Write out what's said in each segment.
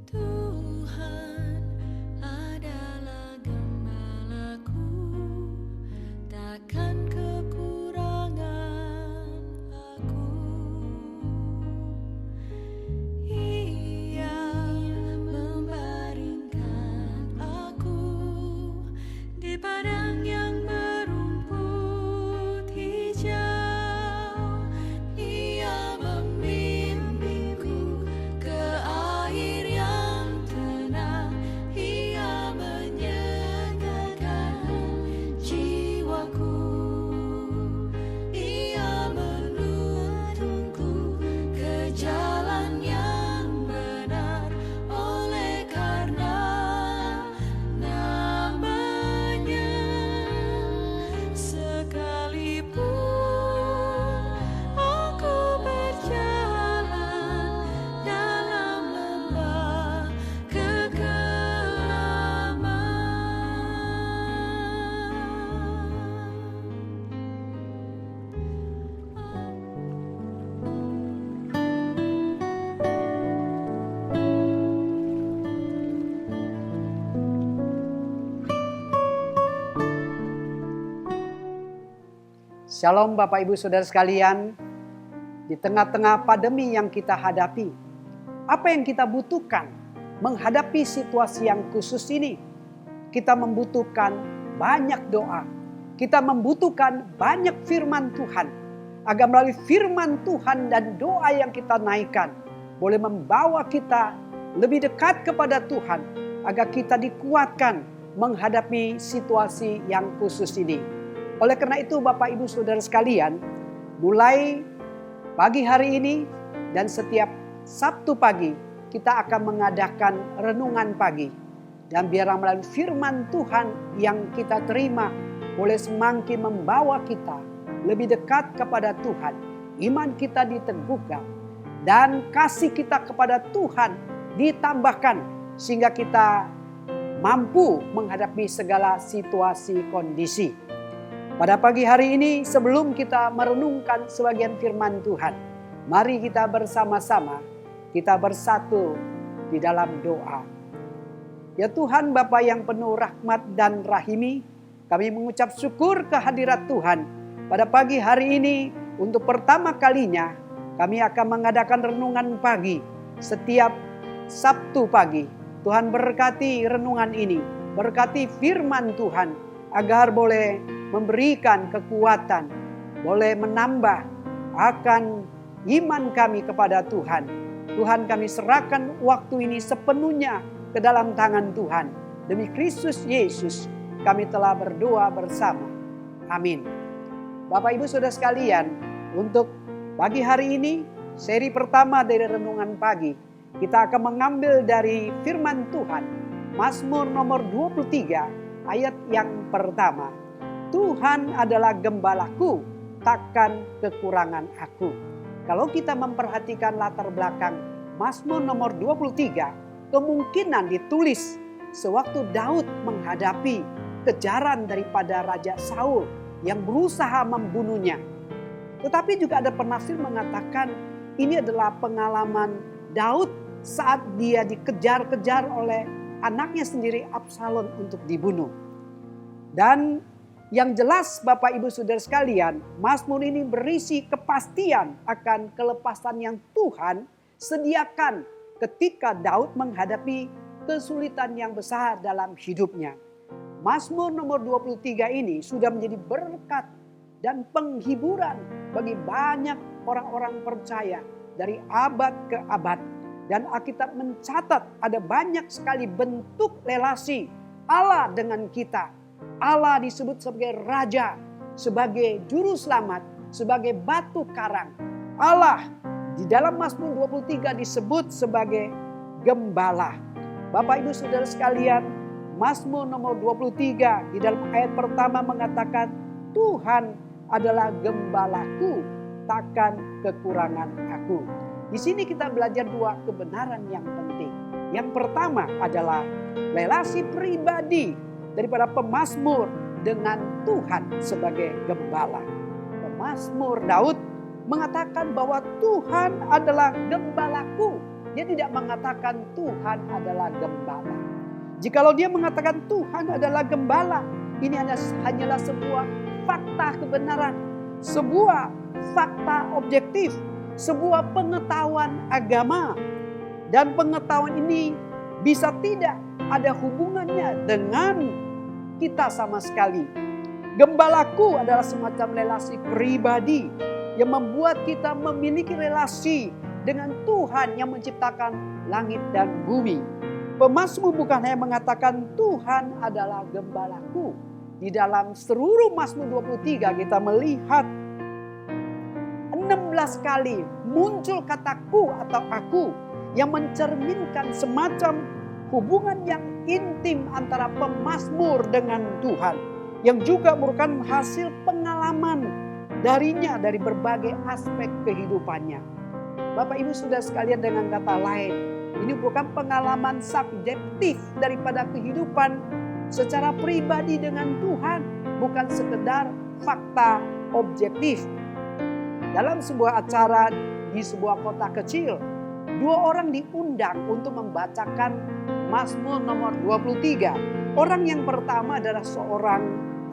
Tuhan adalah gembalaku, takkan kekurangan aku. Ia membaringkan aku di padang yang berumput hijau. Ia membimbingku ke air yang tenang. Ia menyegarkan jiwaku. Ia menuntunku ke jalan yang benar oleh karena namanya. Sekalipun aku berjalan dalam lembah kekelaman, Shalom Bapak Ibu Saudara sekalian, di tengah-tengah pandemi yang kita hadapi, apa yang kita butuhkan menghadapi situasi yang khusus ini? Kita membutuhkan banyak doa, kita membutuhkan banyak firman Tuhan, agar melalui firman Tuhan dan doa yang kita naikkan, boleh membawa kita lebih dekat kepada Tuhan, agar kita dikuatkan menghadapi situasi yang khusus ini. Oleh karena itu Bapak Ibu Saudara sekalian, mulai pagi hari ini dan setiap Sabtu pagi kita akan mengadakan renungan pagi. Dan biarlah melalui firman Tuhan yang kita terima boleh semakin membawa kita lebih dekat kepada Tuhan. Iman kita diteguhkan dan kasih kita kepada Tuhan ditambahkan sehingga kita mampu menghadapi segala situasi kondisi. Pada pagi hari ini sebelum kita merenungkan sebagian firman Tuhan, mari kita bersama-sama kita bersatu di dalam doa. Ya Tuhan Bapa yang penuh rahmat dan rahimi, kami mengucap syukur kehadirat Tuhan. Pada pagi hari ini untuk pertama kalinya kami akan mengadakan renungan pagi setiap Sabtu pagi. Tuhan berkati renungan ini, berkati firman Tuhan agar boleh memberikan kekuatan, boleh menambah akan iman kami kepada Tuhan. Tuhan, kami serahkan waktu ini sepenuhnya ke dalam tangan Tuhan. Demi Kristus Yesus kami telah berdoa bersama. Amin. Bapak Ibu Saudara sekalian, untuk pagi hari ini seri pertama dari renungan pagi, kita akan mengambil dari firman Tuhan Mazmur nomor 23 ayat yang pertama. Tuhan adalah gembalaku, takkan kekurangan aku. Kalau kita memperhatikan latar belakang Mazmur nomor 23, kemungkinan ditulis sewaktu Daud menghadapi kejaran daripada Raja Saul yang berusaha membunuhnya. Tetapi juga ada penafsir mengatakan ini adalah pengalaman Daud saat dia dikejar-kejar oleh anaknya sendiri Absalom untuk dibunuh. Dan yang jelas Bapak Ibu Saudara sekalian, Mazmur ini berisi kepastian akan kelepasan yang Tuhan sediakan ketika Daud menghadapi kesulitan yang besar dalam hidupnya. Mazmur nomor 23 ini sudah menjadi berkat dan penghiburan bagi banyak orang-orang percaya dari abad ke abad. Dan Alkitab mencatat ada banyak sekali bentuk relasi Allah dengan kita. Allah disebut sebagai Raja, sebagai Juru Selamat, sebagai batu karang. Allah di dalam Mazmur 23 disebut sebagai Gembala. Bapak Ibu Saudara sekalian, Mazmur nomor 23 di dalam ayat pertama mengatakan, Tuhan adalah gembalaku, takkan kekurangan aku. Di sini kita belajar dua kebenaran yang penting. Yang pertama adalah relasi pribadi daripada pemazmur dengan Tuhan sebagai gembala. Pemazmur Daud mengatakan bahwa Tuhan adalah gembalaku, Dia tidak mengatakan Tuhan adalah gembala. Jikalau dia mengatakan Tuhan adalah gembala, ini hanyalah sebuah fakta kebenaran, sebuah fakta objektif, sebuah pengetahuan agama. Dan pengetahuan ini bisa tidak ada hubungannya dengan kita sama sekali. Gembalaku adalah semacam relasi pribadi yang membuat kita memiliki relasi dengan Tuhan yang menciptakan langit dan bumi. Pemazmur bukan hanya mengatakan Tuhan adalah gembalaku. Di dalam seluruh Mazmur 23 kita melihat 16 kali muncul kataku atau aku yang mencerminkan semacam hubungan yang intim antara pemazmur dengan Tuhan, yang juga merupakan hasil pengalaman darinya dari berbagai aspek kehidupannya. Bapak Ibu Saudara sekalian, dengan kata lain, ini bukan pengalaman subjektif daripada kehidupan secara pribadi dengan Tuhan, bukan sekedar fakta objektif. Dalam sebuah acara di sebuah kota kecil, 2 orang diundang untuk membacakan Mazmur nomor 23. Orang yang pertama adalah seorang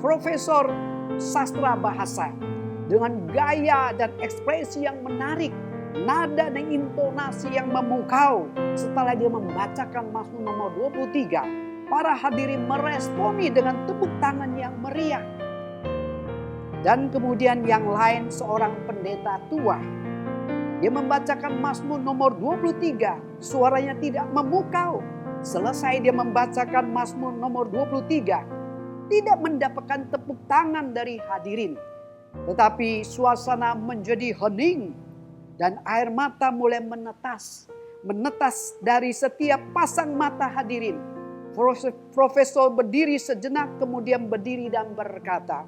profesor sastra bahasa dengan gaya dan ekspresi yang menarik, nada dan intonasi yang memukau. Setelah dia membacakan Mazmur nomor 23, para hadirin meresponi dengan tepuk tangan yang meriah. Dan kemudian yang lain seorang pendeta tua. Dia membacakan Mazmur nomor 23, suaranya tidak memukau. Selesai dia membacakan Mazmur nomor 23, tidak mendapatkan tepuk tangan dari hadirin. Tetapi suasana menjadi hening dan air mata mulai menetas dari setiap pasang mata hadirin. Profesor berdiri sejenak, kemudian berdiri dan berkata,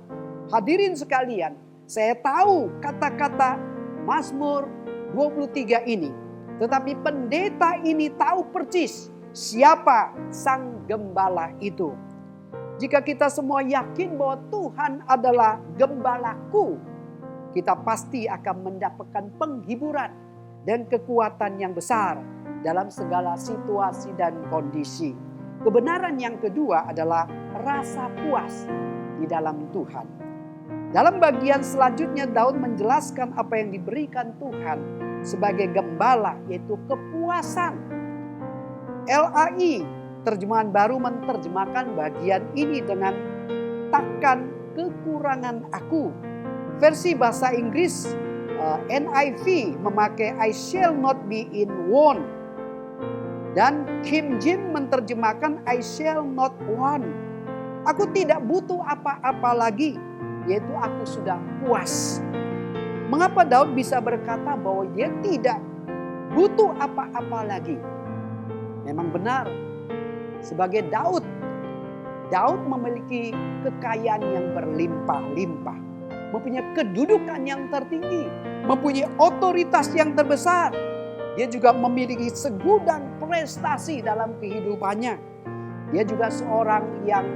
"Hadirin sekalian, saya tahu kata-kata Mazmur 23 ini, tetapi pendeta ini tahu persis siapa sang gembala itu." Jika kita semua yakin bahwa Tuhan adalah gembalaku, kita pasti akan mendapatkan penghiburan dan kekuatan yang besar dalam segala situasi dan kondisi. Kebenaran yang kedua adalah rasa puas di dalam Tuhan. Dalam bagian selanjutnya Daud menjelaskan apa yang diberikan Tuhan sebagai gembala, yaitu kepuasan. LAI terjemahan baru menerjemahkan bagian ini dengan takkan kekurangan aku. Versi bahasa Inggris NIV memakai I shall not be in want. Dan King James menerjemahkan I shall not want. Aku tidak butuh apa-apa lagi, yaitu aku sudah puas. Mengapa Daud bisa berkata bahwa dia tidak butuh apa-apa lagi? Memang benar, sebagai Daud memiliki kekayaan yang berlimpah-limpah, mempunyai kedudukan yang tertinggi, mempunyai otoritas yang terbesar. Dia juga memiliki segudang prestasi dalam kehidupannya. Dia juga seorang yang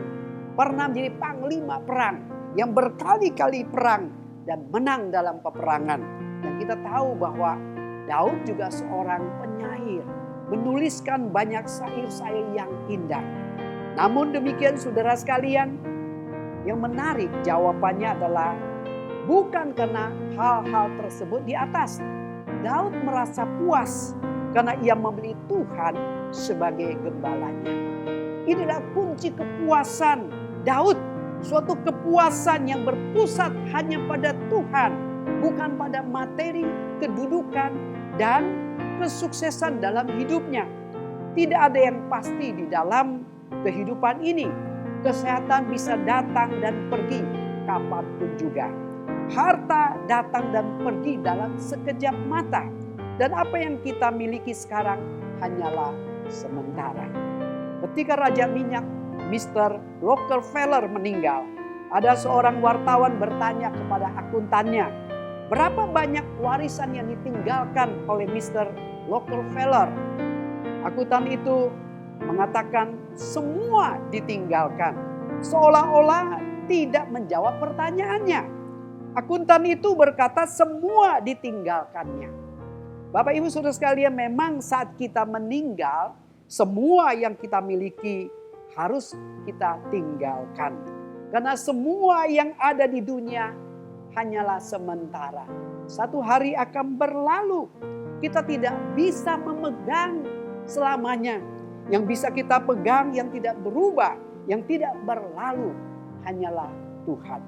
pernah menjadi panglima perang, yang berkali-kali perang dan menang dalam peperangan. Dan kita tahu bahwa Daud juga seorang penyair, menuliskan banyak syair-syair yang indah. Namun demikian saudara sekalian, yang menarik jawabannya adalah bukan karena hal-hal tersebut di atas. Daud merasa puas karena ia memilih Tuhan sebagai gembalanya. Inilah kunci kepuasan Daud. Suatu kepuasan yang berpusat hanya pada Tuhan, bukan pada materi, kedudukan, dan kesuksesan dalam hidupnya. Tidak ada yang pasti di dalam kehidupan ini. Kesehatan bisa datang dan pergi kapanpun juga. Harta datang dan pergi dalam sekejap mata. Dan apa yang kita miliki sekarang hanyalah sementara. Ketika Raja Minyak Mr. Rockefeller meninggal, ada seorang wartawan bertanya kepada akuntannya, berapa banyak warisan yang ditinggalkan oleh Mr. Rockefeller? Akuntan itu mengatakan semua ditinggalkan, seolah-olah tidak menjawab pertanyaannya. Akuntan itu berkata semua ditinggalkannya. Bapak Ibu Saudara sekalian, memang saat kita meninggal, semua yang kita miliki harus kita tinggalkan. Karena semua yang ada di dunia hanyalah sementara. Satu hari akan berlalu. Kita tidak bisa memegang selamanya. Yang bisa kita pegang, yang tidak berubah, yang tidak berlalu, hanyalah Tuhan.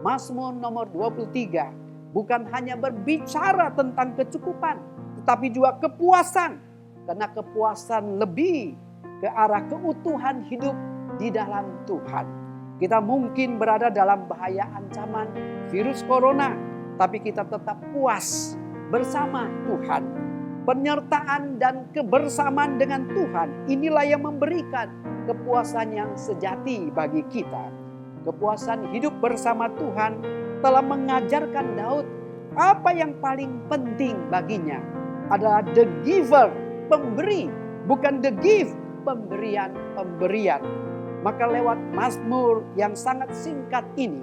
Mazmur nomor 23 bukan hanya berbicara tentang kecukupan, tetapi juga kepuasan. Karena kepuasan lebih ke arah keutuhan hidup di dalam Tuhan. Kita mungkin berada dalam bahaya ancaman virus corona, tapi kita tetap puas bersama Tuhan. Penyertaan dan kebersamaan dengan Tuhan, inilah yang memberikan kepuasan yang sejati bagi kita. Kepuasan hidup bersama Tuhan telah mengajarkan Daud apa yang paling penting baginya adalah the giver, pemberi, bukan the gift, pemberian. Maka lewat Mazmur yang sangat singkat ini,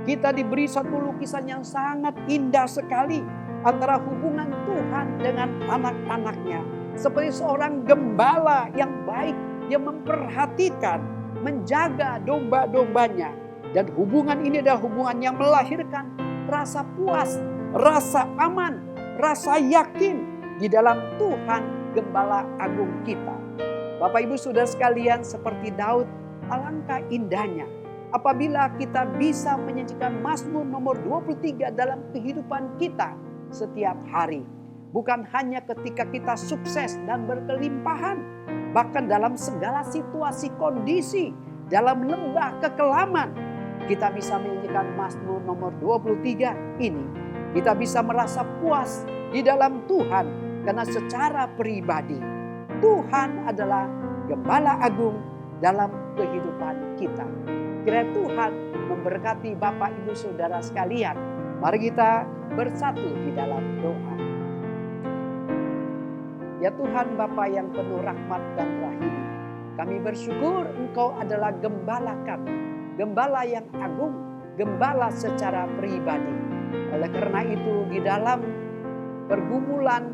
kita diberi satu lukisan yang sangat indah sekali antara hubungan Tuhan dengan anak-anaknya. Seperti seorang gembala yang baik, yang memperhatikan, menjaga domba-dombanya. Dan hubungan ini adalah hubungan yang melahirkan rasa puas, rasa aman, rasa yakin di dalam Tuhan Gembala Agung kita. Bapak Ibu Saudara sekalian, seperti Daud, alangkah indahnya apabila kita bisa menyajikan Mazmur nomor 23 dalam kehidupan kita setiap hari. Bukan hanya ketika kita sukses dan berkelimpahan, bahkan dalam segala situasi kondisi, dalam lembah kekelaman, kita bisa menyanyikan Mazmur nomor 23 ini. Kita bisa merasa puas di dalam Tuhan karena secara pribadi Tuhan adalah Gembala Agung dalam kehidupan kita. Kiranya Tuhan memberkati Bapak Ibu Saudara sekalian. Mari kita bersatu di dalam doa. Ya Tuhan Bapa yang penuh rahmat dan rahim, kami bersyukur Engkau adalah gembala kami, gembala yang agung, gembala secara pribadi. Oleh karena itu di dalam pergumulan,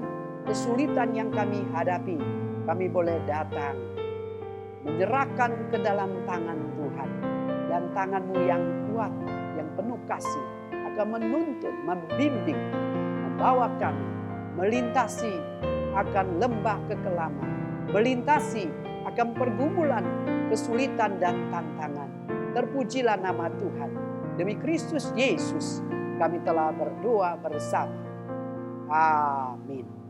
kesulitan yang kami hadapi, kami boleh datang, menyerahkan ke dalam tangan Tuhan. Dan tangan-Mu yang kuat, yang penuh kasih, akan menuntun, membimbing, membawa kami melintasi akan lembah kekelaman, melintasi akan pergumulan, kesulitan dan tantangan. Terpujilah nama Tuhan. Demi Kristus Yesus kami telah berdoa bersama. Amin.